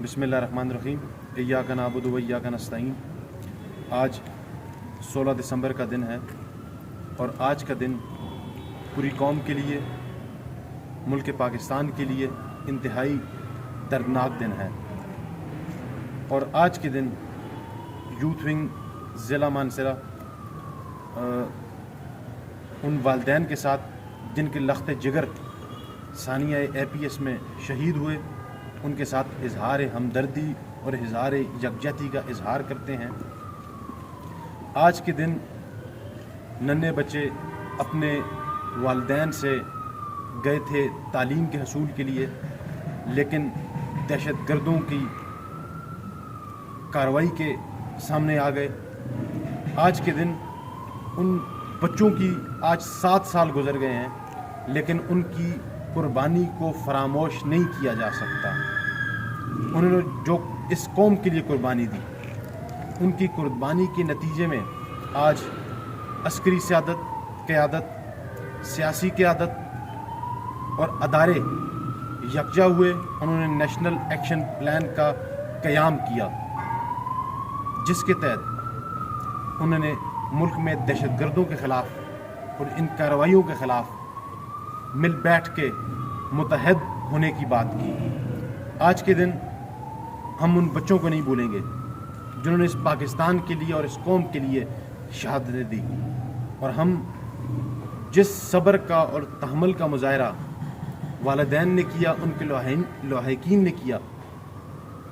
बिस्मिल्लाहिर्रहमानिर्रहीम इय्याका नअबुदु व इय्याका नस्तईन। आज 16 दिसंबर का दिन है और आज का दिन पूरी कौम के लिए, मुल्क पाकिस्तान के लिए इंतहाई दर्दनाक दिन है। और आज के दिन यूथ विंग ज़िला मानसरा उन वालिदैन के साथ जिनके लख्त जिगर सानिया APS में शहीद हुए, उनके साथ इजहार हमदर्दी और इजहार यकजहती का इजहार करते हैं। आज के दिन नन्हे बच्चे अपने वालिदैन से गए थे तालीम के हसूल के लिए, लेकिन दहशत गर्दों की कार्रवाई के सामने आ गए। आज के दिन उन बच्चों की आज 7 साल गुजर गए हैं, लेकिन उनकी कुर्बानी को फरामोश नहीं किया जा सकता। उन्होंने जो इस कौम के लिए कुर्बानी दी, उनकी कुर्बानी के नतीजे में आज अस्करी क़यादत, सियासी क़यादत और अदारे यकजा हुए। उन्होंने नेशनल एक्शन प्लान का क़याम किया, जिसके तहत उन्होंने मुल्क में दहशतगर्दों के ख़िलाफ़ और इन कार्रवाइयों के ख़िलाफ़ मिल बैठ के मुतहद होने की बात की। आज के दिन हम उन बच्चों को नहीं भूलेंगे जिन्होंने इस पाकिस्तान के लिए और इस कौम के लिए शहादतें दी। और हम जिस सब्र का और तहम्मुल का मुज़ाहरा वालिदैन ने किया, उनके लवाहिकीन ने किया,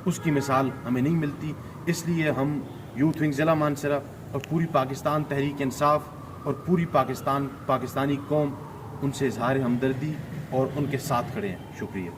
उसकी मिसाल हमें नहीं मिलती। इसलिए हम यूथ विंग ज़िला मानसरा और पूरी पाकिस्तान तहरीक इंसाफ और पूरी पाकिस्तानी कौम उनसे इजहार हमदर्दी और उनके साथ खड़े हैं। शुक्रिया।